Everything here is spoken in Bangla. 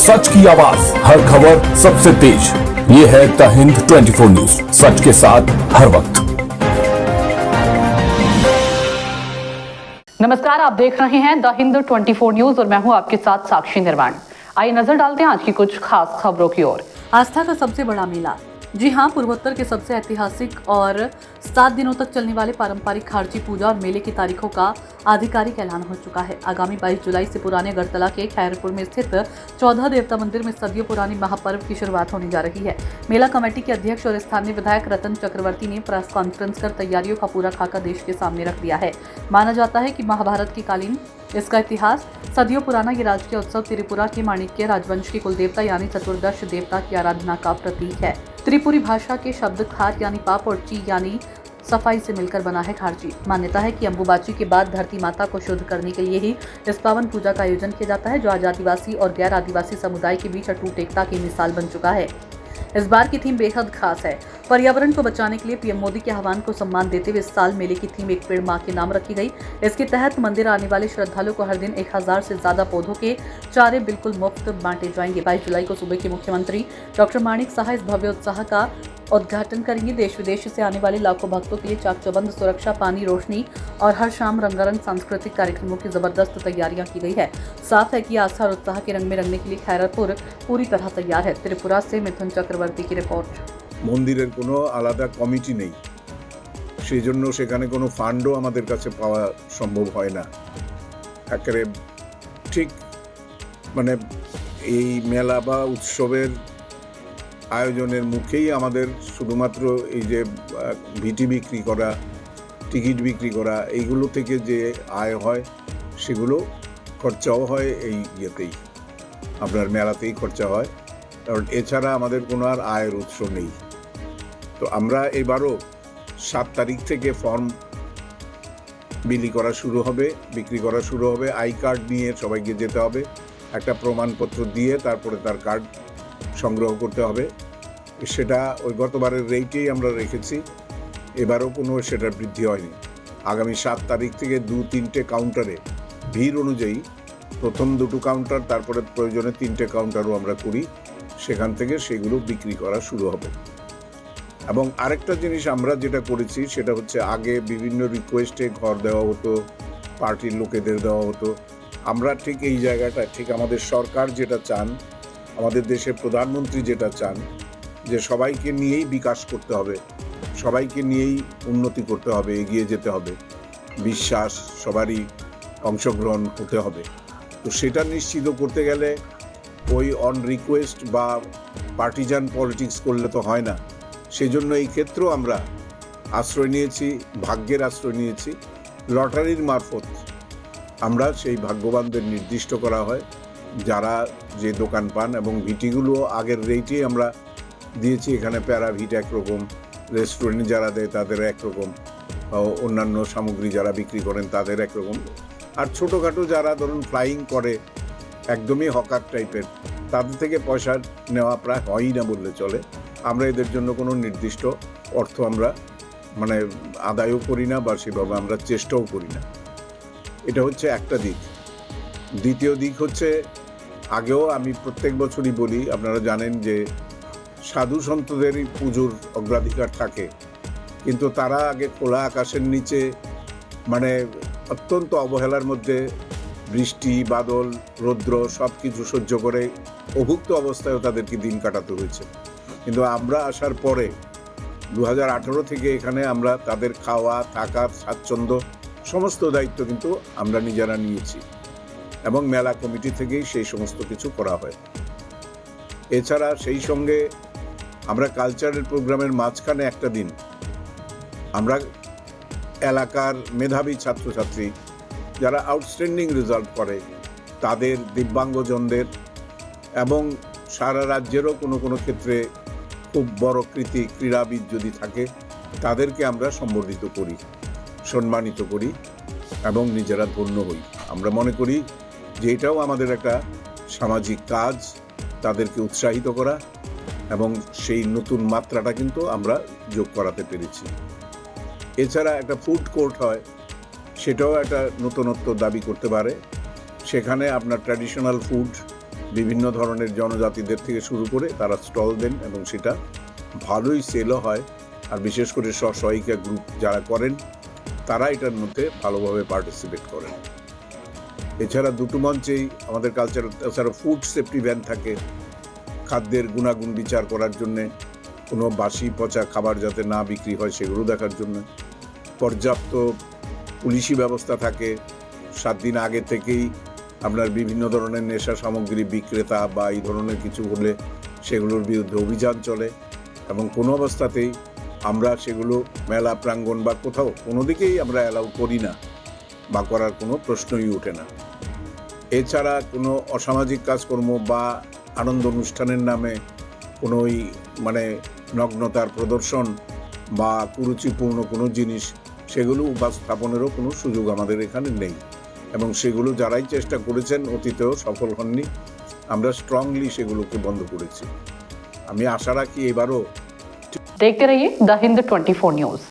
सच की आवाज, हर खबर सबसे तेज। ये है द हिंद 24 न्यूज, सच के साथ हर वक्त। नमस्कार, आप देख रहे हैं द हिंद 24 न्यूज और मैं हूं आपके साथ साक्षी निर्वाण। आइए नजर डालते हैं आज की कुछ खास खबरों की ओर। आस्था का सबसे बड़ा मेला। जी हां, पूर्वोत्तर के सबसे ऐतिहासिक और 7 दिनों तक चलने वाले पारंपरिक खारची पूजा और मेले की तारीखों का आधिकारिक ऐलान हो चुका है। आगामी 22 जुलाई से पुराने अगरतला के खैरपुर में स्थित 14 देवता मंदिर में सदियों पुरानी महापर्व की शुरुआत होने जा रही है। मेला कमेटी के अध्यक्ष और स्थानीय विधायक रतन चक्रवर्ती ने प्रेस कॉन्फ्रेंस कर तैयारियों का पूरा खाका देश के सामने रख दिया है। माना जाता है कि महाभारत के कालीन इसका इतिहास सदियों पुराना ये राजकीय उत्सव त्रिपुरा के माणिक्य राजवंश के कुलदेवता यानी चतुर्दश देवता की आराधना का प्रतीक है। त्रिपुरी भाषा के शब्द खार यानी पाप और ची यानी सफाई से मिलकर बना है खारची। मान्यता है कि अंबुबाची के बाद धरती माता को शुद्ध करने के लिए ही इस पावन पूजा का आयोजन किया जाता है, जो आज आदिवासी और गैर आदिवासी समुदाय के बीच अटूट एकता की मिसाल बन चुका है। इस बार की थीम बेहद खास है। पर्यावरण को बचाने के लिए पीएम मोदी के आह्वान को सम्मान देते हुए इस साल मेले की थीम एक पेड़ मां के नाम रखी गई। इसके तहत मंदिर आने वाले श्रद्धालुओं को हर दिन 1000 से ज्यादा पौधों के चारे बिल्कुल मुफ्त बांटे जाएंगे। 22 जुलाई को सूबे के मुख्यमंत्री डॉक्टर माणिक साहा इस भव्य उत्साह का उद्घाटन करेंगे। देश विदेश से आने वाले लाखों भक्तों के लिए चाक चौबंद सुरक्षा, पानी, रोशनी और हर शाम रंगारंग सांस्कृतिक कार्यक्रमों की जबरदस्त तैयारियां की गई है। साफ है कि आस्था और उत्साह के रंग में रंगने के लिए खैरपुर पूरी तरह तैयार है। त्रिपुरा से मिथुन चक्रवर्ती की रिपोर्ट। মন্দিরের কোনো আলাদা কমিটি নেই, সেই জন্য সেখানে কোনো ফান্ডও আমাদের কাছে পাওয়া সম্ভব হয় না। একেবারে ঠিক মানে এই মেলা বা উৎসবের আয়োজনের মুখেই আমাদের শুধুমাত্র এই যে ভিটি বিক্রি করা, টিকিট বিক্রি করা, এইগুলো থেকে যে আয় হয় সেগুলো খরচাও হয় এই ইয়েতেই, আপনার মেলাতেই খরচা হয়। কারণ এছাড়া আমাদের কোনো আর আয়ের উৎস নেই। তো আমরা এবারও 7 তারিখ থেকে ফর্ম বিলি করা শুরু হবে, বিক্রি করা শুরু হবে। আই কার্ড নিয়ে সবাইকে যেতে হবে, একটা প্রমাণপত্র দিয়ে তারপরে তার কার্ড সংগ্রহ করতে হবে। সেটা ওই গতবারের রেটেই আমরা রেখেছি, এবারও কোনো সেটার বৃদ্ধি হয়নি। আগামী 7 তারিখ থেকে 2-3টে কাউন্টারে ভিড় অনুযায়ী প্রথম 2টো কাউন্টার, তারপরে প্রয়োজনে 3টে কাউন্টারও আমরা করি, সেখান থেকে সেগুলো বিক্রি করা শুরু হবে। এবং আরেকটা জিনিস আমরা যেটা করেছি সেটা হচ্ছে আগে বিভিন্ন রিকোয়েস্টে ঘর দেওয়া হতো, পার্টির লোকেদের দেওয়া হতো। আমরা ঠিক এই জায়গাটা ঠিক আমাদের সরকার যেটা চান, আমাদের দেশের প্রধানমন্ত্রী যেটা চান, যে সবাইকে নিয়েই বিকাশ করতে হবে, সবাইকে নিয়েই উন্নতি করতে হবে, এগিয়ে যেতে হবে, বিশ্বাস সবারই অংশগ্রহণ হতে হবে। তো সেটা নিশ্চিত করতে গেলে ওই অন রিকোয়েস্ট বা পার্টিজান পলিটিক্স করলে তো হয় না। সেজন্য এই ক্ষেত্রেও আমরা আশ্রয় নিয়েছি, ভাগ্যের আশ্রয় নিয়েছি। লটারির মারফত আমরা সেই ভাগ্যবানদের নির্দিষ্ট করা হয় যারা যে দোকান পান, এবং ভিটিগুলো আগের রেটেই আমরা দিয়েছি। এখানে প্যারাভিট একরকম, রেস্টুরেন্ট যারা দেয় তাদের একরকম, অন্যান্য সামগ্রী যারা বিক্রি করেন তাদের একরকম। আর ছোটোখাটো যারা ধরুন ফ্লাইং করে, একদমই হকার টাইপের, তাদের থেকে পয়সা নেওয়া প্রায় হয়ই না বললে চলে। আমরা এদের জন্য কোনো নির্দিষ্ট অর্থ আমরা মানে আদায়ও করি না বা সেভাবে আমরা চেষ্টাও করি না। এটা হচ্ছে একটা দিক। দ্বিতীয় দিক হচ্ছে, আগেও আমি প্রত্যেক বছরই বলি, আপনারা জানেন যে সাধু সন্তদেরই পুজোর অগ্রাধিকার থাকে, কিন্তু তারা আগে খোলা আকাশের নিচে মানে অত্যন্ত অবহেলার মধ্যে বৃষ্টি, বাদল, রৌদ্র সব কিছু সহ্য করে অভুক্ত অবস্থায়ও তাদেরকে দিন কাটাতে হয়েছে। কিন্তু আমরা আসার পরে 2018 থেকে এখানে আমরা তাদের খাওয়া, থাকা, স্বাচ্ছন্দ্য সমস্ত দায়িত্ব কিন্তু আমরা নিজেরা নিয়েছি, এবং মেলা কমিটি থেকেই সেই সমস্ত কিছু করা হয়। এছাড়া সেই সঙ্গে আমরা কালচারাল প্রোগ্রামের মাঝখানে একটা দিন আমরা এলাকার মেধাবী ছাত্রছাত্রী যারা আউটস্ট্যান্ডিং রেজাল্ট করে তাদের, দিব্যাঙ্গজনদের এবং সারা রাজ্যেরও কোনো কোনো ক্ষেত্রে খুব বড় কৃতি ক্রীড়াবিদ যদি থাকে তাদেরকে আমরা সম্বর্ধিত করি, সম্মানিত করি এবং নিজেরা ধন্য হই। আমরা মনে করি যে এটাও আমাদের একটা সামাজিক কাজ, তাদেরকে উৎসাহিত করা, এবং সেই নতুন মাত্রাটা কিন্তু আমরা যোগ করাতে পেরেছি। এছাড়া একটা ফুড কোর্ট হয়, সেটাও একটা নতুনত্ব দাবি করতে পারে। সেখানে আপনার ট্র্যাডিশনাল ফুড বিভিন্ন ধরনের জনজাতিদের থেকে শুরু করে তারা স্টল দেন এবং সেটা ভালোই সেলও হয়। আর বিশেষ করে স্বসহায়িকা গ্রুপ যারা করেন তারা এটার মধ্যে ভালোভাবে পার্টিসিপেট করেন। এছাড়া দুটো মঞ্চেই আমাদের কালচারাল, এছাড়া ফুড সেফটি ভ্যান থাকে খাদ্যের গুণাগুণ বিচার করার জন্যে, কোনো বাসি পচা খাবার যাতে না বিক্রি হয় সেগুলো দেখার জন্য। পর্যাপ্ত পুলিশি ব্যবস্থা থাকে। 7 দিন আগে থেকেই আপনার বিভিন্ন ধরনের নেশা সামগ্রী বিক্রেতা বা এই ধরনের কিছু হলে সেগুলোর বিরুদ্ধে অভিযান চলে এবং কোনো অবস্থাতেই আমরা সেগুলো মেলা প্রাঙ্গণ বা কোথাও কোনো দিকেই আমরা অ্যালাউ করি না বা করার কোনো প্রশ্নই ওঠে না। এছাড়া কোনো অসামাজিক কাজকর্ম বা আনন্দ অনুষ্ঠানের নামে কোনো নগ্নতার প্রদর্শন বা কুরুচিপূর্ণ কোনো জিনিস সেগুলো উপস্থাপনেরও কোনো সুযোগ আমাদের এখানে নেই এবং সেগুলো যারাই চেষ্টা করেছেন অতীতেও সফল হননি। আমরা স্ট্রংলি সেগুলোকে বন্ধ করেছি। আমি আশা রাখি এবারও। देखते रहिए द हिंद 24 न्यूज।